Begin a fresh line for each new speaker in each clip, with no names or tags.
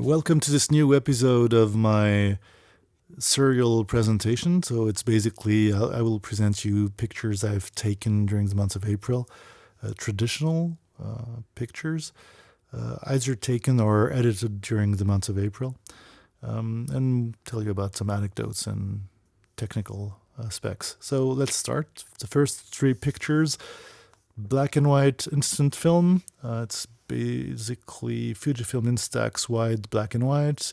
Welcome to this new episode of my serial presentation. So it's basically, I will present you pictures I've taken during the month of April, traditional pictures, either taken or edited during the month of April, and tell you about some anecdotes and technical specs. So let's start. The first three pictures, black and white instant film. It's basically Fujifilm Instax Wide black and white,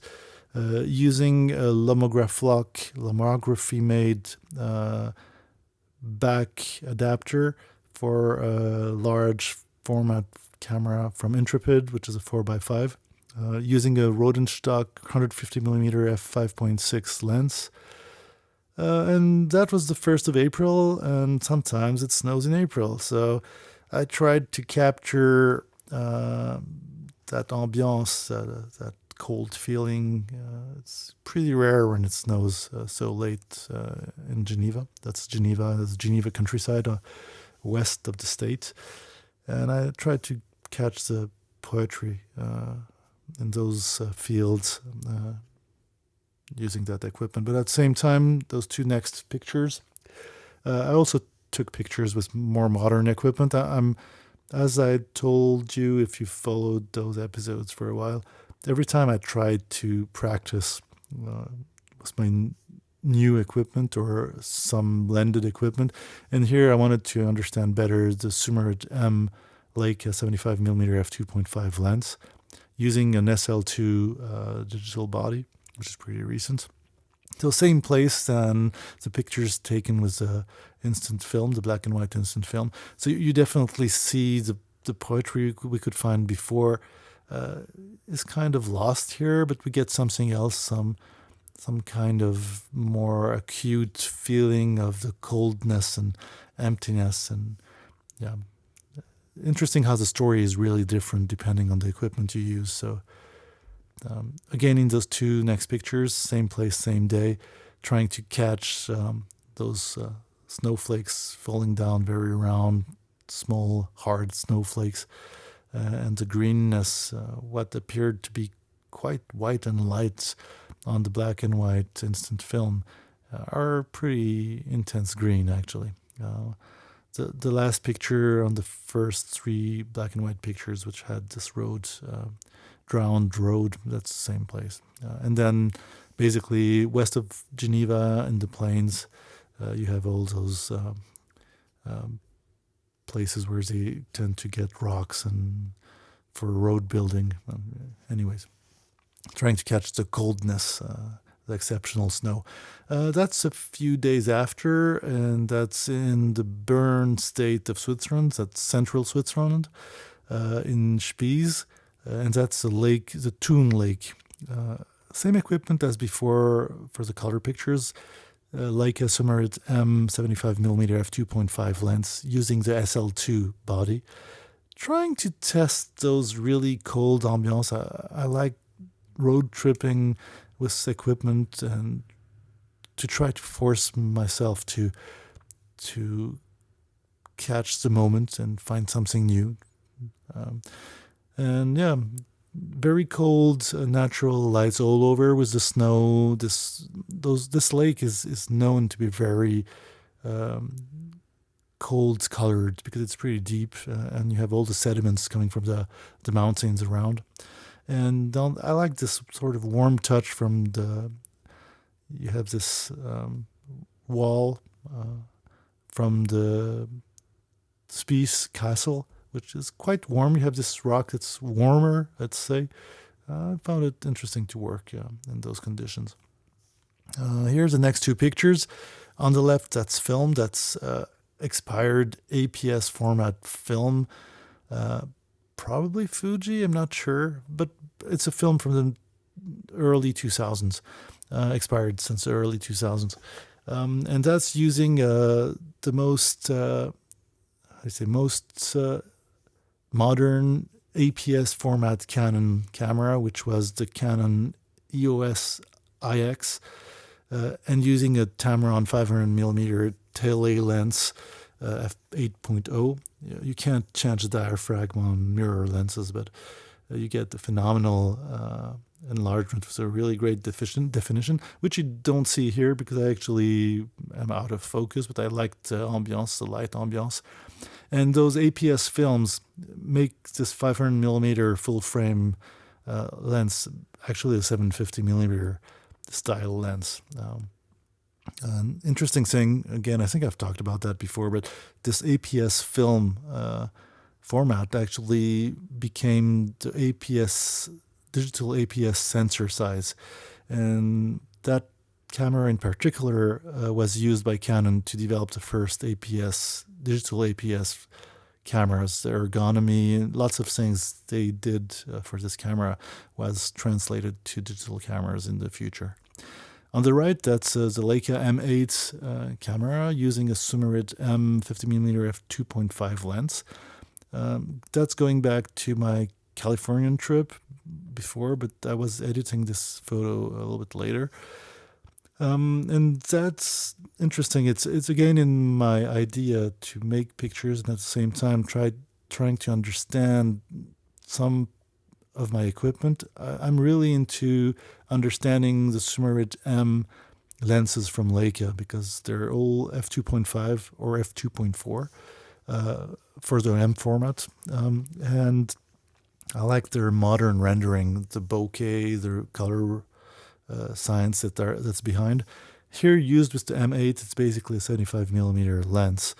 using a lomography made back adapter for a large format camera from Intrepid, which is a 4x5, using a Rodenstock 150mm f5.6 lens. And that was the 1st of April, and sometimes it snows in April. So I tried to capture that ambiance, that cold feeling. It's pretty rare when it snows so late in Geneva. That's Geneva countryside, west of the state. And I tried to catch the poetry in those fields using that equipment. But at the same time, those two next pictures, I also took pictures with more modern equipment. As I told you, if you followed those episodes for a while, every time I tried to practice with my new equipment or some blended equipment, and here I wanted to understand better the Summarit-M Leica 75mm f2.5 lens using an SL2 digital body, which is pretty recent. So same place than the pictures taken with the instant film, the black and white instant film. So you definitely see the poetry we could find before is kind of lost here, but we get something else, some kind of more acute feeling of the coldness and emptiness. And yeah, interesting how the story is really different depending on the equipment you use. So again, in those two next pictures, same place, same day, trying to catch those snowflakes falling down, very round, small, hard snowflakes, and the greenness, what appeared to be quite white and light on the black and white instant film, are pretty intense green, actually. The last picture on the first three black and white pictures, which had this road, drowned road, that's the same place. And then basically west of Geneva in the plains, you have all those places where they tend to get rocks and for road building. Anyways, trying to catch the coldness, the exceptional snow. That's a few days after, and that's in the Bern state of Switzerland. That's central Switzerland, in Spiez. And that's the lake, the Thun Lake. Same equipment as before for the color pictures. Leica Summarit-M 75mm f2.5 lens using the SL2 body. Trying to test those really cold ambiance. I like road tripping with equipment and to try to force myself to catch the moment and find something new. And yeah, very cold, natural lights all over with the snow. This lake is known to be very cold colored because it's pretty deep, and you have all the sediments coming from the mountains around. And I like this sort of warm touch from you have this wall from the Spiez Castle, which is quite warm. You have this rock that's warmer, let's say. I found it interesting to work in those conditions. Here's the next two pictures. On the left, that's film. That's expired APS format film. Probably Fuji, I'm not sure. But it's a film from the early 2000s. Expired since the early 2000s. And that's using the most modern APS format Canon camera, which was the Canon EOS IX, and using a Tamron 500mm Tele lens, f8.0. You can't change the diaphragm on mirror lenses, but you get the phenomenal enlargement with a really great definition, which you don't see here because I actually am out of focus, but I liked the ambiance, the light ambiance. And those APS films make this 500mm full frame lens actually a 750mm style lens. An interesting thing, again, I think I've talked about that before, but this APS film format actually became the digital APS sensor size. And that camera in particular was used by Canon to develop the first digital APS cameras. The ergonomy, lots of things they did for this camera was translated to digital cameras in the future. On the right, that's the Leica M8 camera using a Summarit-M 50mm f2.5 lens. That's going back to my Californian trip before, but I was editing this photo a little bit later. And that's interesting. It's again in my idea to make pictures and at the same time trying to understand some of my equipment. I'm really into understanding the Summarit-M lenses from Leica because they're all f2.5 or f2.4 for the M format. And I like their modern rendering, the bokeh, the color science that's behind. Here, used with the M8, it's basically a 75mm lens.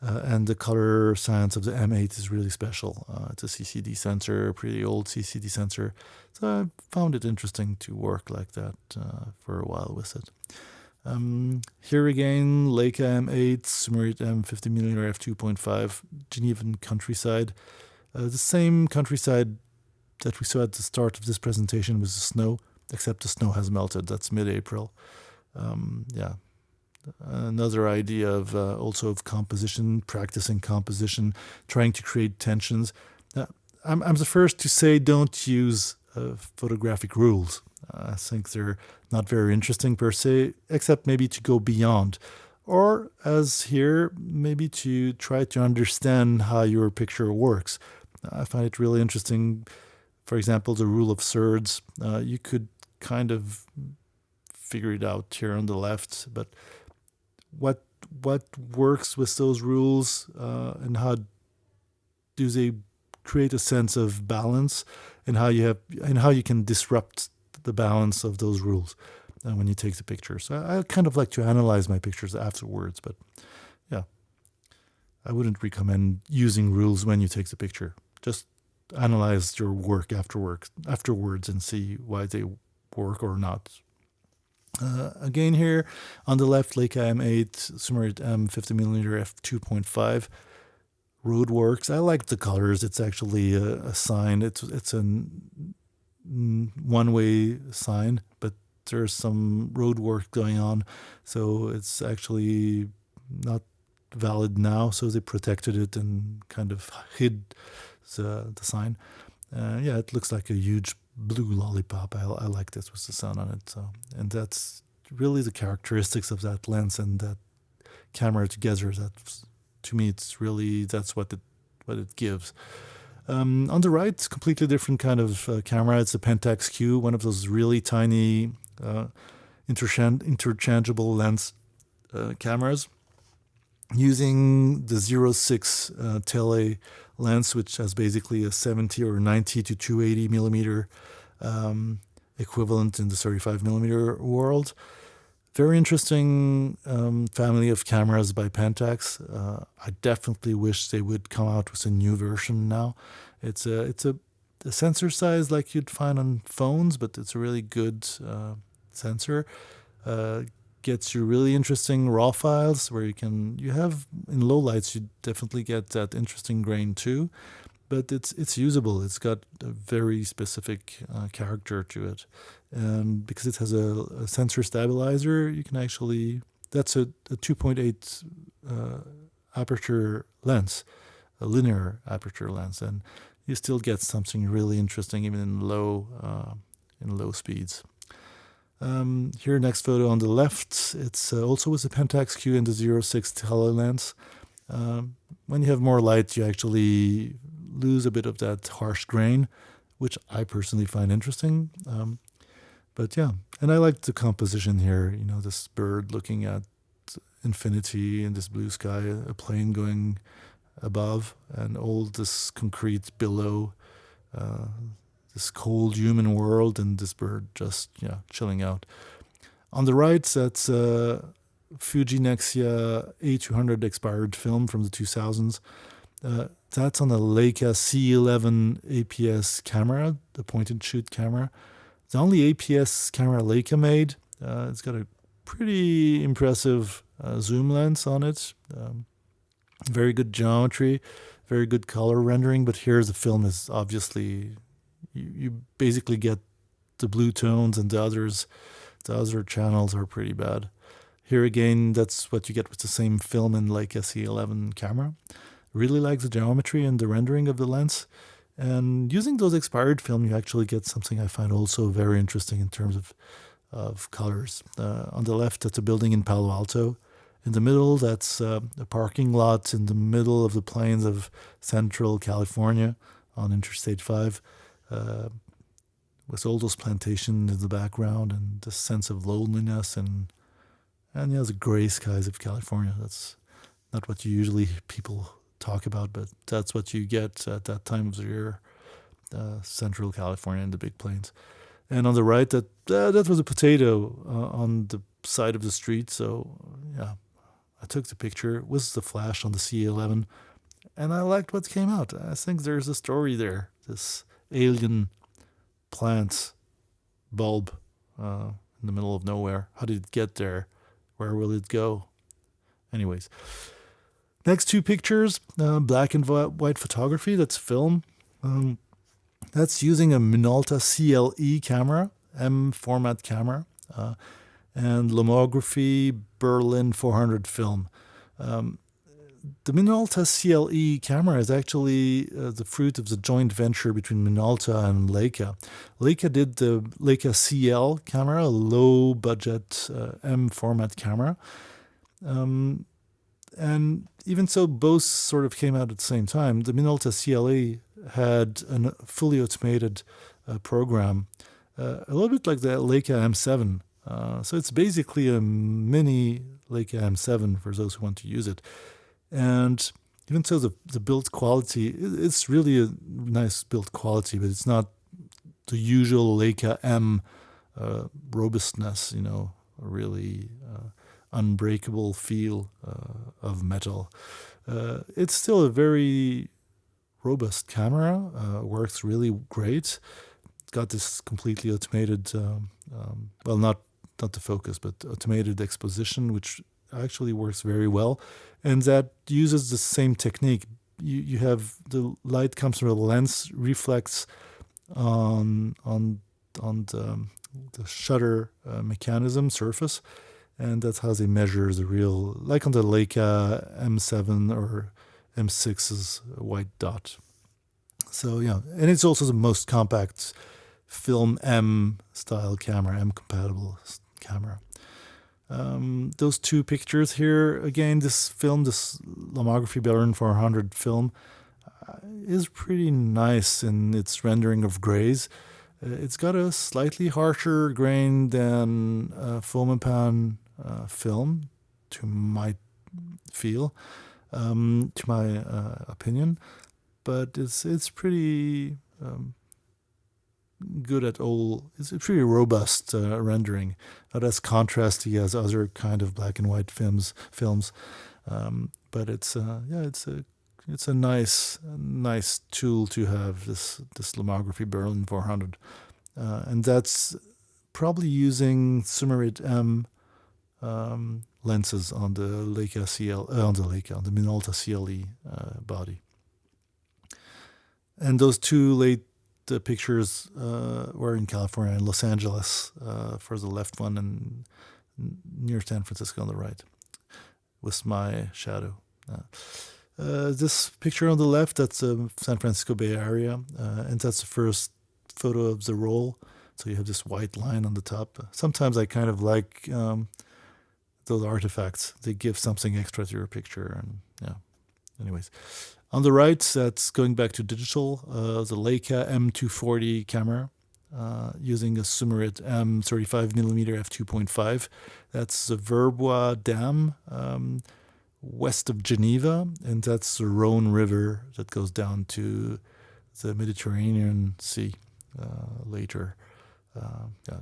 And the color science of the M8 is really special. It's a CCD sensor, a pretty old CCD sensor. So I found it interesting to work like that for a while with it. Here again, Leica M8, Summarit-M 50mm f2.5, Genevan countryside. The same countryside that we saw at the start of this presentation was the snow, except the snow has melted. That's mid-April. Yeah. Another idea of also of composition, practicing composition, trying to create tensions. I'm the first to say don't use photographic rules. I think they're not very interesting per se, except maybe to go beyond. Or, as here, maybe to try to understand how your picture works. I find it really interesting. For example, the rule of thirds. You could kind of figure it out here on the left, but what works with those rules and how do they create a sense of balance, and how you can disrupt the balance of those rules when you take the picture. So I kind of like to analyze my pictures afterwards, but yeah, I wouldn't recommend using rules when you take the picture. Just analyze your work afterwards and see why they work or not. Again here on the left, Leica M8, Summarit-M 50mm f2.5, Roadworks. I like the colors. It's actually a sign. It's a one-way sign, but there's some road work going on, so it's actually not valid now. So they protected it and kind of hid the sign. Yeah, it looks like a huge blue lollipop. I like this with the sun on it. So, and that's really the characteristics of that lens and that camera together. That's, to me, that's what it gives. On the right, completely different kind of camera. It's a Pentax Q, one of those really tiny interchangeable lens cameras, using the 06 Tele lens, which has basically a 70 or 90 to 280 millimeter equivalent in the 35 millimeter world. Very interesting family of cameras by Pentax. I definitely wish they would come out with a new version now. It's a sensor size like you'd find on phones, but it's a really good sensor. Gets you really interesting raw files where you have in low lights, you definitely get that interesting grain too, but it's usable. It's got a very specific character to it. And because it has a sensor stabilizer, you can actually, that's a 2.8 aperture lens, a linear aperture lens, and you still get something really interesting even in low speeds. Here, next photo on the left, it's also with the Pentax Q and the 06 Tele lens. When you have more light, you actually lose a bit of that harsh grain, which I personally find interesting. But yeah, and I like the composition here. You know, this bird looking at infinity in this blue sky, a plane going above, and all this concrete below, this cold human world, and this bird just chilling out. On the right, that's Fuji Nexia A200 expired film from the 2000s. That's on a Leica C11 APS camera, the point-and-shoot camera. The only APS camera Leica made. It's got a pretty impressive zoom lens on it. Very good geometry, very good color rendering. But here the film is obviously, you basically get the blue tones, and the other channels are pretty bad. Here again, that's what you get with the same film in Leica C11 camera. Really like the geometry and the rendering of the lens. And using those expired film, you actually get something I find also very interesting in terms of colors. On the left, that's a building in Palo Alto. In the middle, that's a parking lot in the middle of the plains of Central California on Interstate 5, with all those plantations in the background and the sense of loneliness and the gray skies of California. That's not what usually people talk about, but that's what you get at that time of the year, Central California and the big plains. And on the right, that was a potato on the side of the street. So yeah, I took the picture with the flash on the C11, and I liked what came out. I think there's a story there. This alien plant bulb in the middle of nowhere. How did it get there? Where will it go? Anyways. Next two pictures, black and white photography, that's film. That's using a Minolta CLE camera, M format camera, and Lomography Berlin 400 film. The Minolta CLE camera is actually the fruit of the joint venture between Minolta and Leica. Leica did the Leica CL camera, a low budget M format camera. And even so, both sort of came out at the same time. The Minolta CLE had a fully automated program, a little bit like the Leica M7. So it's basically a mini Leica M7 for those who want to use it. And even so, the build quality, it's really a nice build quality, but it's not the usual Leica M robustness, really unbreakable feel of metal. It's still a very robust camera, works really great. It's got this completely automated, well, not the focus, but automated exposition, which actually works very well. And that uses the same technique. You have the light comes from the lens, reflects on the shutter mechanism surface, and that's how they measure the real, like on the Leica M7 or M6's white dot. So yeah, and it's also the most compact film M style camera, M compatible camera. Those two pictures here, again, this film, this Lomography Berlin 400 film, is pretty nice in its rendering of grays. It's got a slightly harsher grain than Fomapan film, to my feel, to my opinion, but it's pretty good at all. It's a pretty robust rendering, not as contrasty as other kind of black and white films. But it's a nice tool to have, this Lomography Berlin 400, and that's probably using Summarit-M lenses on the Leica on the Minolta CLE body. And those two late pictures were in California and Los Angeles for the left one, and near San Francisco on the right, with my shadow. This picture on the left, that's San Francisco Bay Area, and that's the first photo of the roll. So you have this white line on the top. Sometimes I kind of like those artifacts. They give something extra to your picture, and yeah. Anyways, On the right, that's going back to digital, the Leica M240 camera using a Summarit-M 35mm f2.5. That's the Verbois Dam west of Geneva, and that's the Rhone River that goes down to the Mediterranean Sea later.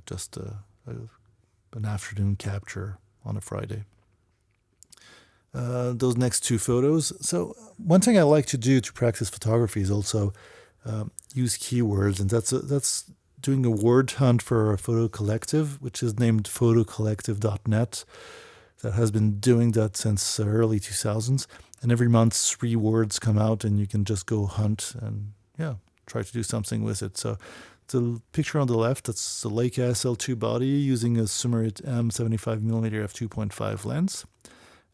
Just an afternoon capture on a Friday. Those next two photos. So one thing I like to do to practice photography is also use keywords, and that's doing a word hunt for a photo collective, which is named photocollective.net. That has been doing that since early 2000s, and every month 3 words come out, and you can just go hunt and try to do something with it. So the picture on the left, that's the Leica SL2 body using a Summarit-M 75mm f2.5 lens.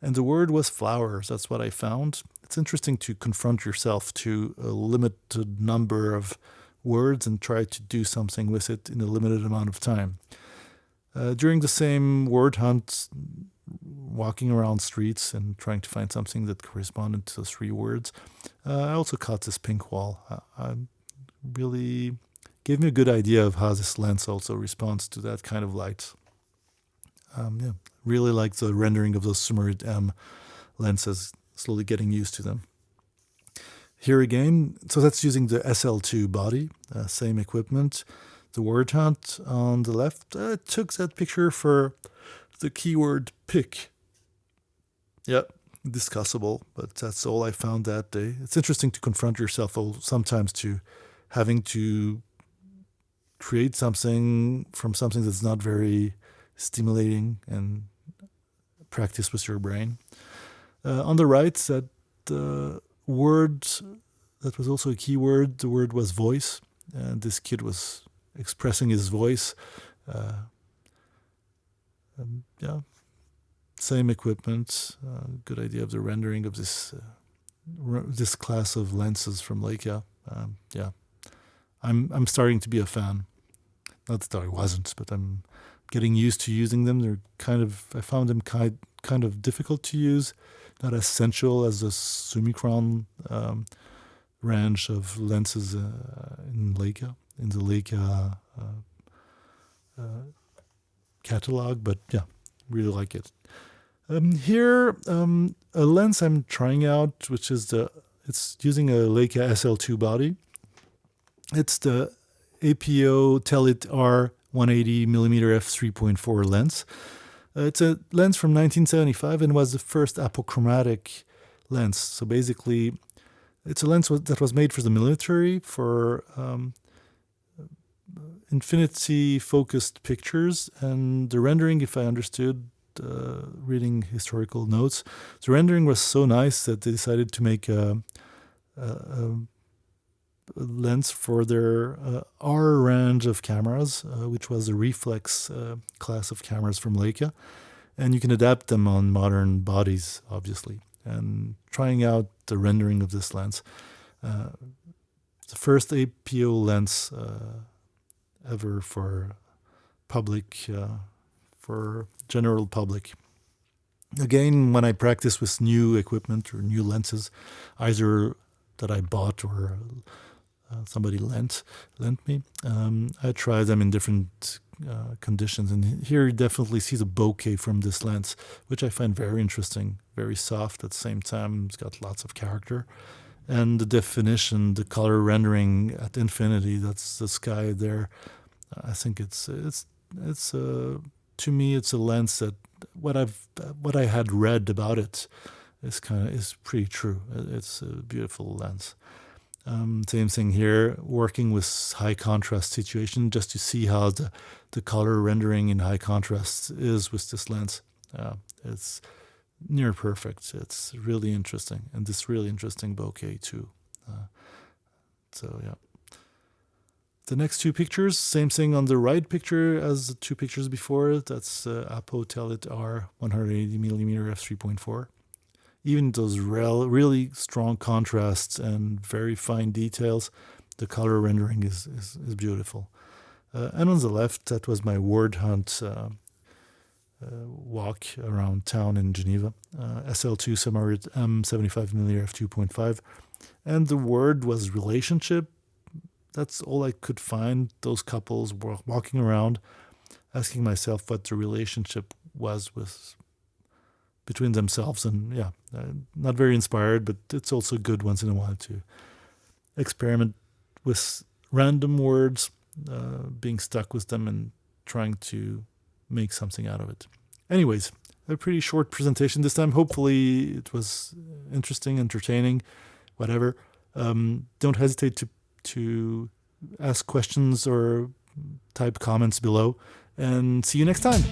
And the word was flowers. That's what I found. It's interesting to confront yourself to a limited number of words and try to do something with it in a limited amount of time. During the same word hunt, walking around streets and trying to find something that corresponded to those 3 words, I also caught this pink wall. Really gave me a good idea of how this lens also responds to that kind of light. Really like the rendering of those Summarit-M lenses, slowly getting used to them. Here again, so that's using the SL2 body, same equipment. The word hunt on the left, took that picture for the keyword pick. Discussable, but that's all I found that day. It's interesting to confront yourself sometimes to having to create something from something that's not very stimulating and practice with your brain. On the right, that word that was also a keyword, the word was voice, and this kid was expressing his voice. Same equipment, good idea of the rendering of this class of lenses from Leica. I'm starting to be a fan. Not that I wasn't, but I'm getting used to using them. I found them kind of difficult to use, not as sensual as the Summicron range of lenses in the Leica catalog, but really like it. Here, a lens I'm trying out, which is it's using a Leica SL2 body. It's the APO Tely R180mm f3.4 lens. It's a lens from 1975 and was the first apochromatic lens. So basically, it's a lens that was made for the military for infinity-focused pictures, and the rendering, if I understood, reading historical notes, the rendering was so nice that they decided to make a lens for their R range of cameras, which was a reflex class of cameras from Leica, and you can adapt them on modern bodies, obviously. And trying out the rendering of this lens, the first APO lens ever for general public. Again, when I practice with new equipment or new lenses, either that I bought or somebody lent me, I try them in different conditions. And here you definitely see the bokeh from this lens, which I find very interesting, very soft at the same time. It's got lots of character. And the definition, the color rendering at infinity, that's the sky there. I think it's to me, it's a lens that what I had read about it is pretty true. It's a beautiful lens. Same thing here, working with high contrast situation, just to see how the color rendering in high contrast is with this lens. It's near perfect. It's really interesting, and this really interesting bokeh too. The next 2 pictures, same thing on the right picture as the 2 pictures before. That's APO Tely R180mm f3.4. Even those really strong contrasts and very fine details, the color rendering is beautiful. And on the left, that was my word hunt walk around town in Geneva. SL2 Summarit-M 75mm f2.5. And the word was relationship. That's all I could find. Those couples were walking around, asking myself what the relationship was between themselves. And yeah, not very inspired, but it's also good once in a while to experiment with random words, being stuck with them and trying to make something out of it. Anyways, a pretty short presentation this time. Hopefully it was interesting, entertaining, whatever. Don't hesitate to ask questions or type comments below, and see you next time.